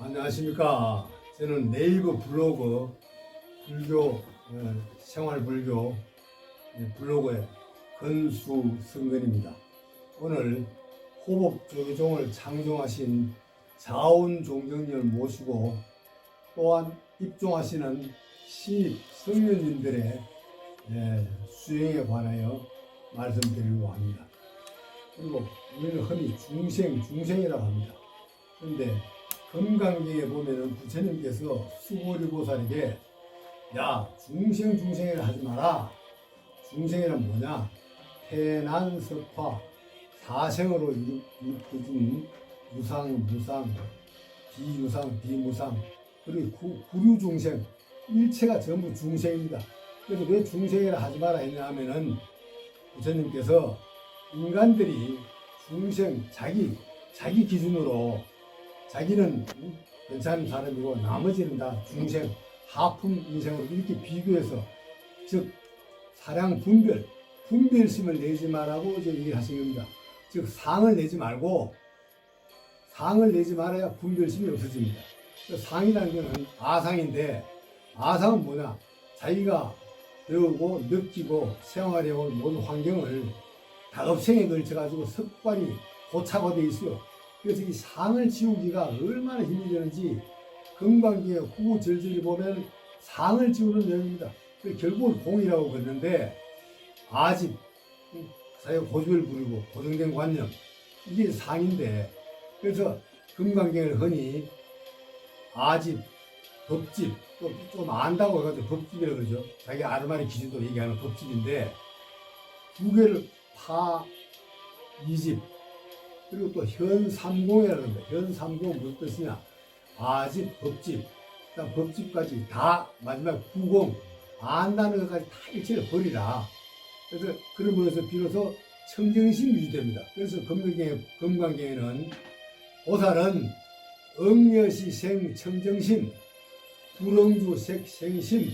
안녕하십니까. 저는 네이버 블로그 불교 생활불교 블로그의 건수성근입니다. 오늘 호법조계종을 창종하신 자원종경님을 모시고 또한 입종하시는 신입 성년님들의 수행에 관하여 말씀드리려고 합니다. 그리고 우리는 흔히 중생이라고 합니다. 그런데 금강경에 보면은 부처님께서 수고리보살에게 야 중생이라 하지 마라. 중생이란 뭐냐? 태난석화 사생으로 이루어진 유상, 무상, 비유상, 비무상 그리고 구류중생 일체가 전부 중생입니다. 그래서 왜 중생이라 하지 마라 했냐 하면은 부처님께서 인간들이 중생 자기 기준으로 자기는 괜찮은 사람이고 나머지는 다 중생, 하품 인생으로 이렇게 비교해서 즉 사량 분별심을 내지 말라고 얘기를 하신 겁니다. 즉 상을 내지 말고 상을 내지 말아야 분별심이 없어집니다. 상이라는 것은 아상인데 아상은 뭐냐? 자기가 배우고 느끼고 생활해온 모든 환경을 다급생에 걸쳐가지고 습관이 고착화되어 있어요. 그래서 이 상을 지우기가 얼마나 힘이 되는지 금강경에 후구절절히 보면 상을 지우는 내용입니다. 결국은 공이라고 그러는데 아집, 사회 고집을 부리고 고정된 관념 이게 상인데 그래서 금강경을 흔히 아집, 법집 또 좀 안다고 해가지고 법집이라고 그러죠. 자기 아르마니 기준으로 얘기하는 법집인데 두 개를 이집 그리고 또 현삼공이라는 겁니다. 현삼공은 무슨 뜻이냐? 아집, 법집, 그다음 법집까지 다 마지막 구공, 안다는 것까지 다 일체를 버리라. 그래서 그런 면에서 비로소 청정심이 유지됩니다. 그래서 금강경에는 보살은 응여시생 청정심, 불응주 색생심,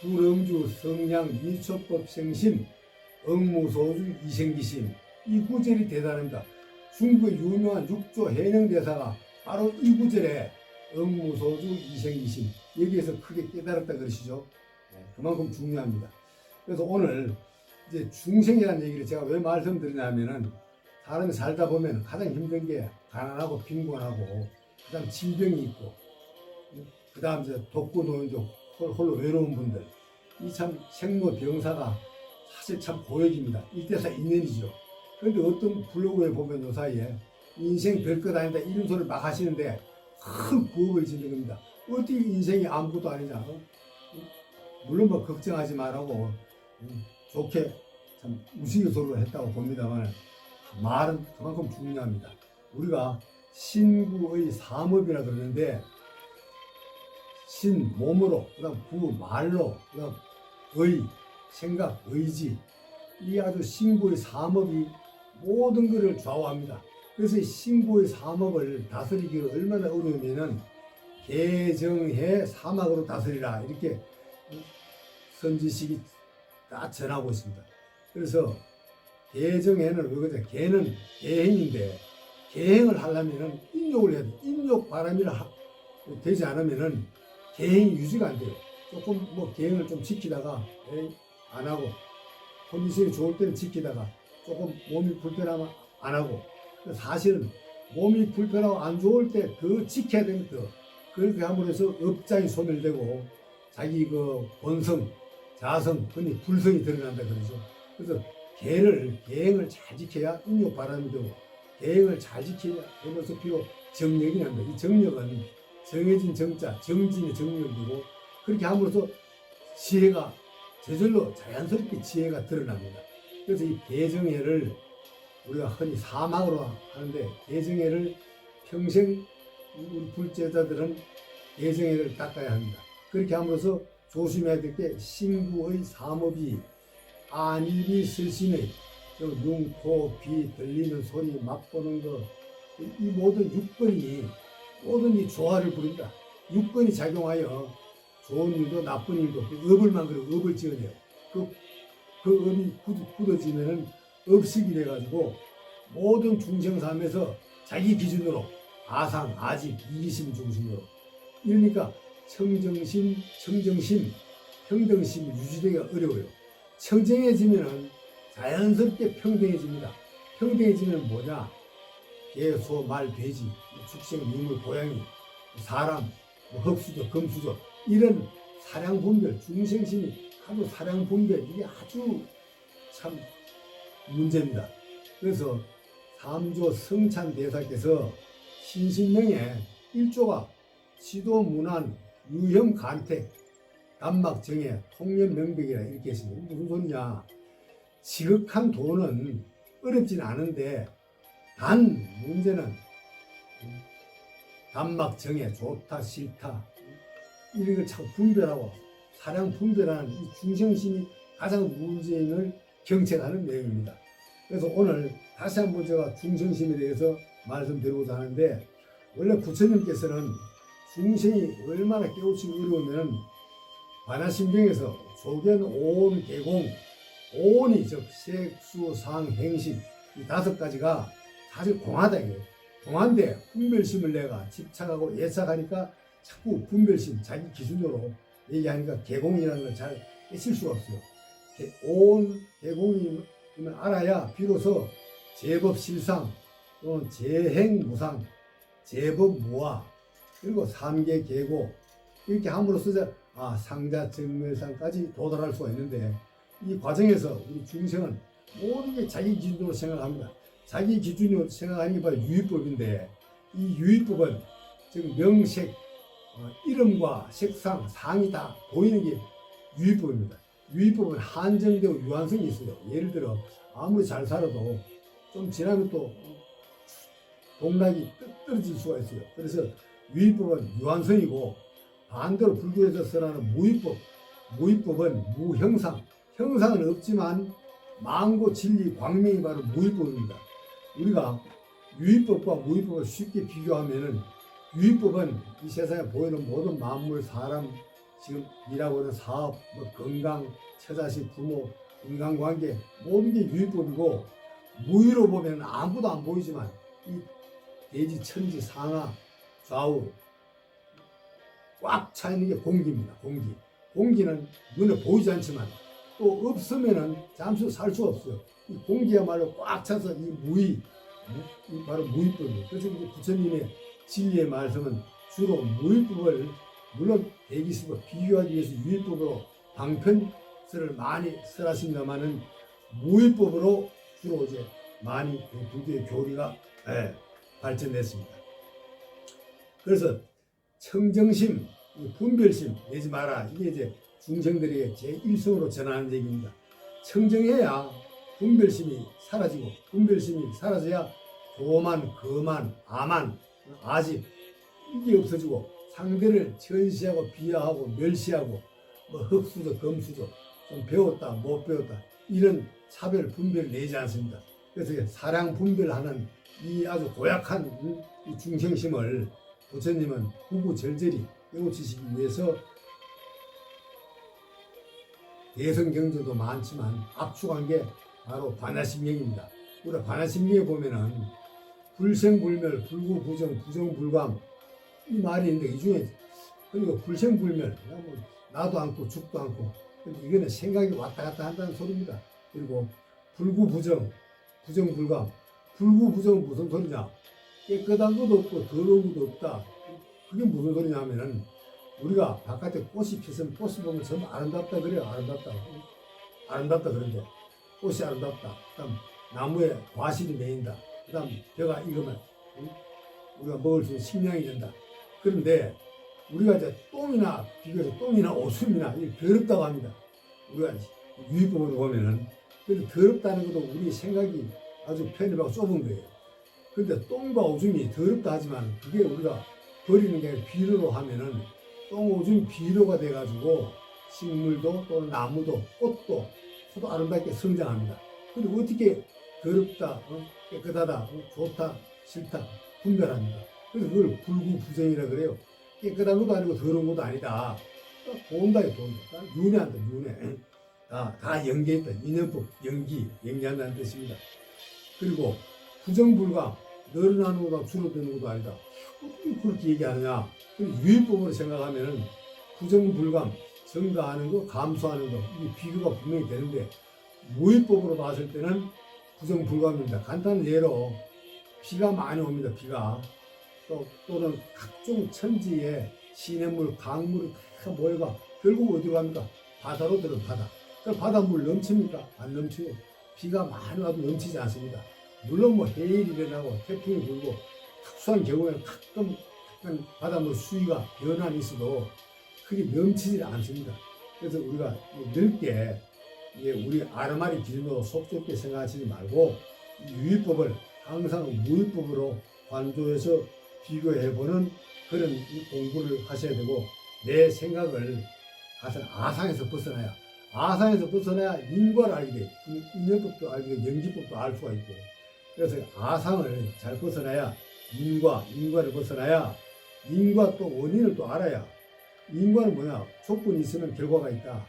불응주 성량 미초법 생심, 응무소주 이생기심 이 구절이 대단합니다. 중국의 유명한 육조 해능대사가 바로 이 구절에 응무소주 이생기심 여기에서 크게 깨달았다 그러시죠. 그만큼 중요합니다. 그래서 오늘 이제 중생이라는 얘기를 제가 왜 말씀드리냐면은 사람이 살다 보면 가장 힘든 게 가난하고 빈곤하고 그다음 질병이 있고 그다음 이제 독고 노인족 홀로 외로운 분들 이 참 생로병사가 사실 참 고역입니다. 일대사 인연이죠. 그런데 어떤 블로그에 보면 요 사이에 인생 별것 아니다 이런 소리를 막 하시는데 큰 부업을 짓는 겁니다. 어떻게 인생이 아무것도 아니냐. 물론 뭐 걱정하지 말라고 좋게 참 우스갯소리로 했다고 봅니다만 말은 그만큼 중요합니다. 우리가 신구의 삼업이라 그러는데 신 몸으로 그다음 구 말로 그다음 의 생각 의지 이 아주 신구의 삼업이 모든 것을 좌우합니다. 그래서 이 신구의 삼업을 다스리기가 얼마나 어려우면은 개정해 사막으로 다스리라 이렇게 선지식이 다 전하고 있습니다. 그래서 개정해는 왜 그러냐? 개는 개행인데 개행을 하려면은 인욕을 해야 돼. 인욕 바람이라 되지 않으면은 개행이 유지가 안 돼요. 조금 뭐 개행을 좀 지키다가 안 하고 컨디션이 좋을 때는 지키다가 조금 몸이 불편하면 안 하고 사실은 몸이 불편하고 안 좋을 때 더 지켜야 됩니다. 그렇게 함으로써 업장이 소멸되고 자기 그 본성, 자성, 흔히 불성이 드러난다 그러죠. 그래서 계행을 잘 지켜야 인욕 바람이 되고 계행을 잘 지켜야 그러면서 비록 정력이 난다. 이 정력은 정해진 정자, 정진의 정력이고 그렇게 함으로써 지혜가 저절로 자연스럽게 지혜가 드러납니다. 그래서 이 개정해를 우리가 흔히 사막으로 하는데 개정해를 평생 우리 불제자들은 개정해를 닦아야 합니다. 그렇게 함으로써 조심해야 될 게 신구의 삼업이 안일이 설신의 눈, 코, 귀, 들리는 소리, 맛보는 것 이 모든 육번이 모든 이 조화를 부릅니다. 육번이 작용하여 좋은 일도 나쁜 일도 업을만 그리고 업을 지어내요. 그 업이 굳어지면은 업식이 돼가지고 모든 중생 삶에서 자기 기준으로 아상, 아집, 이기심 중심으로. 이러니까 청정심, 평등심이 유지되기가 어려워요. 청정해지면은 자연스럽게 평등해집니다. 평등해지면 뭐냐? 개, 소, 말, 돼지, 축생, 미물, 고양이, 사람, 흙수저, 금수저 이런 사량분별, 중생심이 아주 사량분별 이게 아주 참 문제입니다. 그래서 삼조 성찬대사께서 신신명에 1조가 시도 문안 유형 간택 단막정해 통념명백이라 이렇게 했습니다. 무슨 소리냐? 지극한 도는 어렵진 않은데 단 문제는 단막정해 좋다 싫다 이런 걸 자꾸 분별하고 사량 분별하는 이 중생심이 가장 문제인을 경책하는 내용입니다. 그래서 오늘 다시 한번 제가 중생심에 대해서 말씀드리고자 하는데, 원래 부처님께서는 중생이 얼마나 깨우치기 어려우면 반야심경에서 조견, 오온, 개공, 오온이 즉 색수, 상, 행식 이 5가지가 사실 공하다 이거예요. 공한데 분별심을 내가 집착하고 예착하니까 자꾸 분별심 자기 기준으로 얘기하니까 개공이라는 걸 잘 깨칠 수가 없어요. 오온, 개공이면 알아야 비로소 제법실상 또는 제행무상, 제법무아 그리고 삼계 계고 이렇게 함으로써 상자정멸상까지 도달할 수가 있는데, 이 과정에서 우리 중생은 모든 게 자기 기준으로 생각합니다. 자기 기준으로 생각하는 게 바로 유의법인데, 이 유의법은 즉 명색, 이름과 색상, 상이 다 보이는 게 유의법입니다. 유의법은 한정되고 유한성이 있어요. 예를 들어 아무리 잘 살아도 좀 지나면 또 동락이 떨어질 수가 있어요. 그래서 유의법은 유한성이고, 반대로 불교에서 쓰라는 무의법은 무형상, 형상은 없지만 망고 진리 광명이 바로 무의법입니다. 우리가 유의법과 무의법을 쉽게 비교하면은, 유의법은 이 세상에 보이는 모든 만물, 사람, 지금 일하고 있는 사업, 건강, 처자식, 부모, 인간관계 모든 게 유의법이고, 무의로 보면 아무도 안 보이지만 이 대지, 천지, 상하, 좌우 꽉 차 있는 게 공기입니다. 공기는 눈에 보이지 않지만 또 없으면은 잠시 살 수 없어요. 이 공기야말로 꽉 차서 이 무의, 이 바로 무의법이에요. 그래서 부처님의 진리의 말씀은 주로 무의법을, 물론 대기습을 비교하기 위해서 유의법으로 방편설을 많이 설하십니다만은 무의법으로 주로 이제 많이 불교의 교리가 발전됐습니다. 그래서 청정심, 분별심 내지 마라. 이게 이제 중생들에게 제1성으로 전하는 얘기입니다. 청정해야 분별심이 사라지고, 분별심이 사라져야 교만, 거만, 아만, 아집 이게 없어지고, 상대를 전시하고 비하하고 멸시하고 흙수저, 금수저, 좀 배웠다, 못 배웠다 이런 차별, 분별을 내지 않습니다. 그래서 사량 분별하는 이 아주 고약한 이 중생심을 부처님은 구구절절히 깨우치시기 위해서 대성경전도 많지만 압축한 게 바로 반야심경입니다. 우리가 반야심경에 보면은 불생불멸, 불구부정, 부정불감 이 말이 있는데, 이 중에 그리고 불생불멸, 나도 않고 죽도 않고, 이거는 생각이 왔다 갔다 한다는 소리입니다. 그리고 불구부정, 부정불감, 불구부정은 무슨 소리냐? 깨끗한 것도 없고 더러운 것도 없다. 그게 무슨 소리냐 하면은, 우리가 바깥에 꽃이 피었으면 꽃이 보면 전부 아름답다 그래요. 아름답다 그런데 꽃이 아름답다. 그다음 나무에 과실이 메인다. 그다음 벼가 익으면 우리가 먹을 수 있는 식량이 된다. 그런데 우리가 이제 똥이나 비교해서 똥이나 오줌이나 이게 더럽다고 합니다. 우리가 유의법으로 보면은. 그래서 더럽다는 것도 우리 생각이 아주 편협하고 좁은 거예요. 그런데 똥과 오줌이 더럽다 하지만 그게 우리가 버리는 게 아니라 비료로 하면은 똥, 오줌이 비료가 돼가지고 식물도 또 나무도 꽃도 서도 아름답게 성장합니다. 근데 어떻게 더럽다, 깨끗하다, 좋다, 싫다 분별합니다. 그래서 그걸 불구부정이라 그래요. 깨끗한 것도 아니고 더러운 것도 아니다. 본다요, 본다. 윤회한다, 윤회. 다 연계했다. 인연법, 연기한다는 뜻입니다. 그리고 부정불감, 늘어나는 것도 줄어드는 것도 아니다. 어떻게 그렇게 얘기하느냐. 유의법으로 생각하면은 부정불감, 증가하는 거, 감소하는 거, 이 비교가 분명히 되는데, 무의법으로 봤을 때는 부정불감입니다. 간단한 예로 비가 많이 옵니다. 비가 또는 각종 천지에 시냇물, 강물이 다 모여가 결국 어디로 갑니까? 바다로 들어 바다. 그 바닷물 넘칩니까? 안 넘쳐요. 비가 많이 와도 넘치지 않습니다. 물론 뭐 해일이 일어나고 태풍이 불고 특수한 경우에는 가끔 약간 바닷물 수위가 변환이 있어도 크게 넘치지 않습니다. 그래서 우리가 넓게 우리 아르마리 기준으로 속 좁게 생각하시지 말고 유의법을 항상 무의법으로 관조해서 비교해보는 그런 공부를 하셔야 되고, 내 생각을 아상에서 벗어나야, 아상에서 벗어나야 인과를 알게 돼. 인연법도 알게 돼, 연기법도 알 수가 있고. 그래서 아상을 잘 벗어나야 인과를 벗어나야 인과 또 원인을 또 알아야. 인과는 뭐냐? 조건이 있으면 결과가 있다.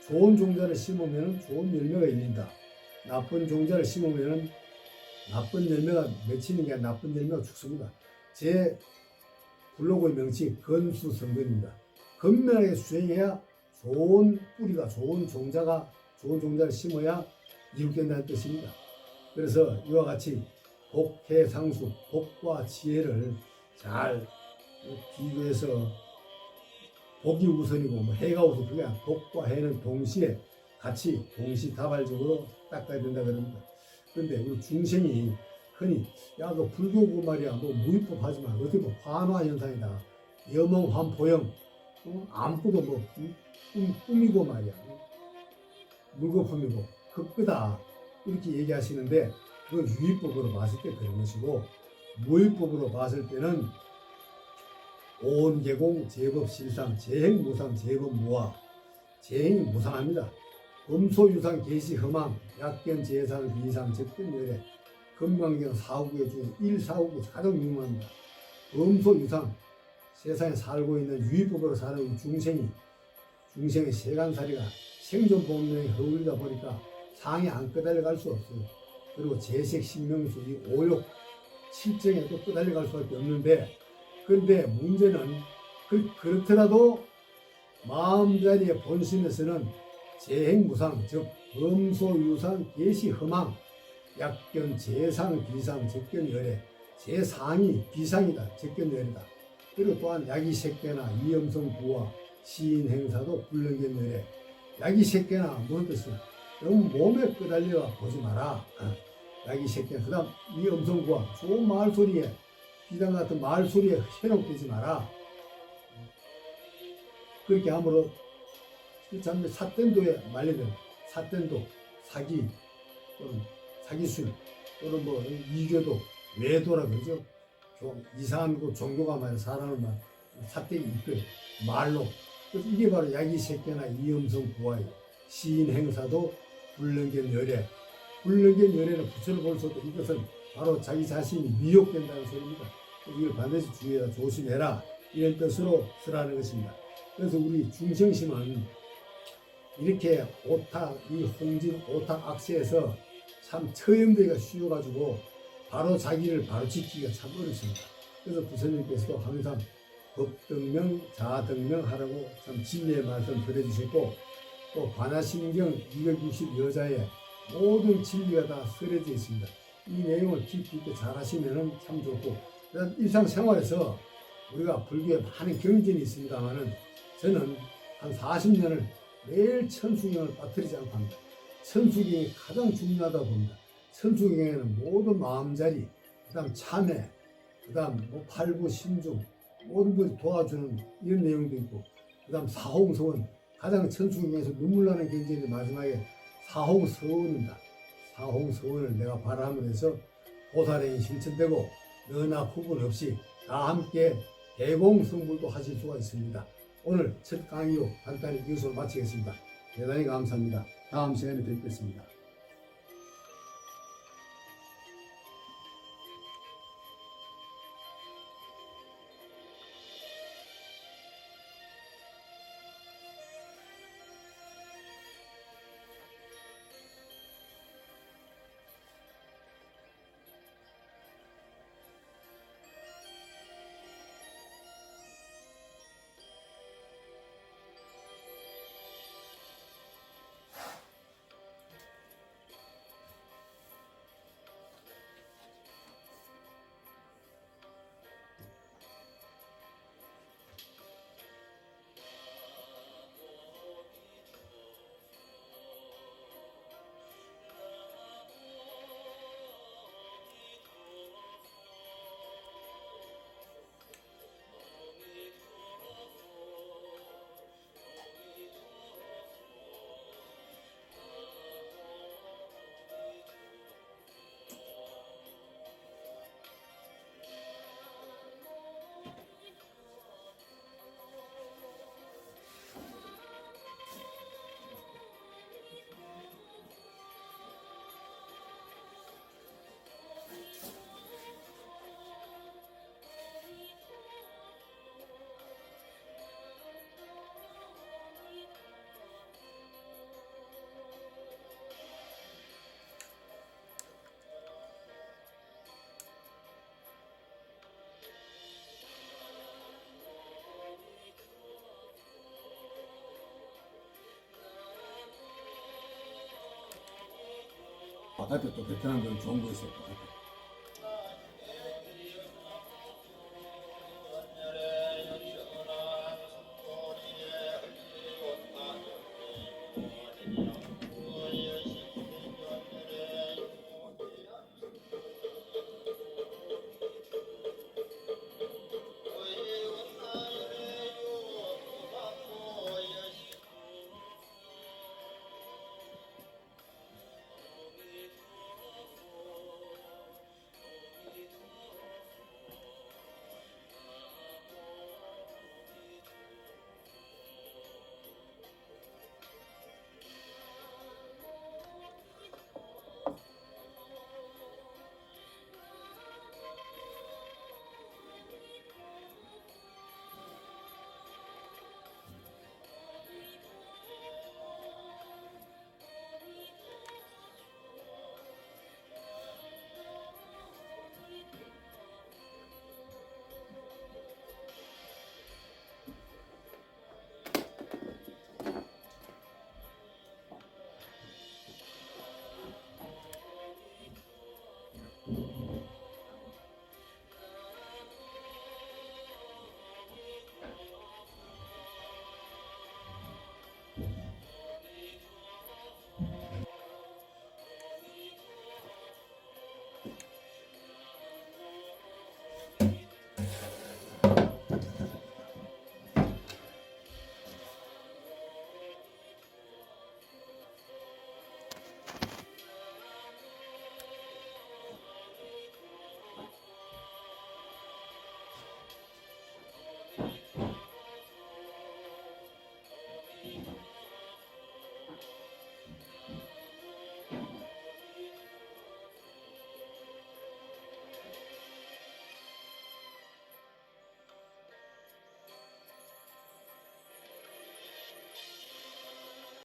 좋은 종자를 심으면 좋은 열매가 열린다. 나쁜 종자를 심으면 나쁜 열매가 맺히는 게 아니라 나쁜 열매가 죽습니다. 제 블로그의 명칭 건수성근입니다. 건면하게 수행해야 좋은 뿌리가, 좋은 종자를 심어야 이룩된다는 뜻입니다. 그래서 이와 같이 복해상수, 복과 지혜를 잘 비교해서 복이 우선이고 뭐 해가 우선, 그게 아니라 복과 해는 동시에 같이 동시다발적으로 닦아야 된다 그럽니다. 그런데 우리 중생이 흔히 야 그 불교고 말이야 뭐 무위법 하지만 어떻게 뭐 환화 현상이다, 여몽환포영, 아무것도 뭐 꿈이고 말이야, 물거품이고 흑끄다 이렇게 얘기하시는데, 그건 유의법으로 봤을 때 그런 것이고, 무의법으로 봤을 때는 온계공 제법실상 재행무상 제법무화. 재행이 무상합니다. 음소유상 계시허망 약견재상 비상 적견열애. 금강경 4국의 중에 1사국이 가장 유명합니다. 음소유상, 세상에 살고 있는 유의법으로 사는 중생의 세간살이가 생존 본능에 허울리다 보니까 상이 안 끄달려 갈 수 없어요. 그리고 재색 신명수, 이 오욕 칠정에도 끄달려 갈 수밖에 없는데, 그런데 문제는 그렇더라도 마음자리의 본심에서는 재행무상, 즉 음소유상 계시허망 약견 재상 비상 적견열애, 재상이 비상이다, 적견열애다. 그리고 또한 야기색계나 이염성 부와 시인행사도 불능견열애. 야기색계나 무슨 뜻이냐? 너무 몸에 끄달려 보지 마라. 야기색계. 그 다음 이염성 부와 좋은 말소리에, 비단 같은 말소리에 현혹되지 마라. 그렇게 함으로 참 사된도에 말리는 사된도, 사기 또는 사기술 또는 뭐 이교도, 외도라 그러죠. 좀 이상한 거 종교가 말이야 사람을 막 사대기 이끌어 말로. 그래서 이게 바로 야기색계나 이음성 구화예요. 시인 행사도 불능견열애. 불능견열애는 부처를 볼 수 없다. 이것은 바로 자기 자신이 미혹된다는 소리입니다. 이걸 반드시 주의해라, 조심해라, 이런 뜻으로 쓰라는 것입니다. 그래서 우리 중생심은 이렇게 이 홍진 오탁 악세에서 참 처형되기가 쉬워가지고 바로 자기를 바로 지키기가 참 어렵습니다. 그래서 부처님께서도 항상 법등명, 자등명 하라고 참 진리의 말씀 드려주셨고, 또 관아신경 260여자의 모든 진리가 다 쓰여져 있습니다. 이 내용을 깊이 있게 잘 하시면 참 좋고, 일상생활에서 우리가 불교에 많은 경전이 있습니다만은 저는 한 40년을 매일 천수경을 빠뜨리지 않고 합니다. 천수경이 가장 중요하다고 봅니다. 천수경에는 모든 마음자리, 그 다음 참회, 그 다음 뭐 팔부, 신중, 모든 것을 도와주는 이런 내용도 있고, 그 다음 사홍서원, 가장 천수경에서 눈물 나는 경전이 마지막에 사홍서원입니다. 사홍서원을 내가 바람을 해서 보살행이 실천되고 너나 후분 없이 다 함께 대공성불도 하실 수가 있습니다. 오늘 첫 강의로 간단히 이것으로 마치겠습니다. 대단히 감사합니다. 다음 시간에 뵙겠습니다. 바깥에 또 베트남들은 좋은 거 있어요. 바깥에.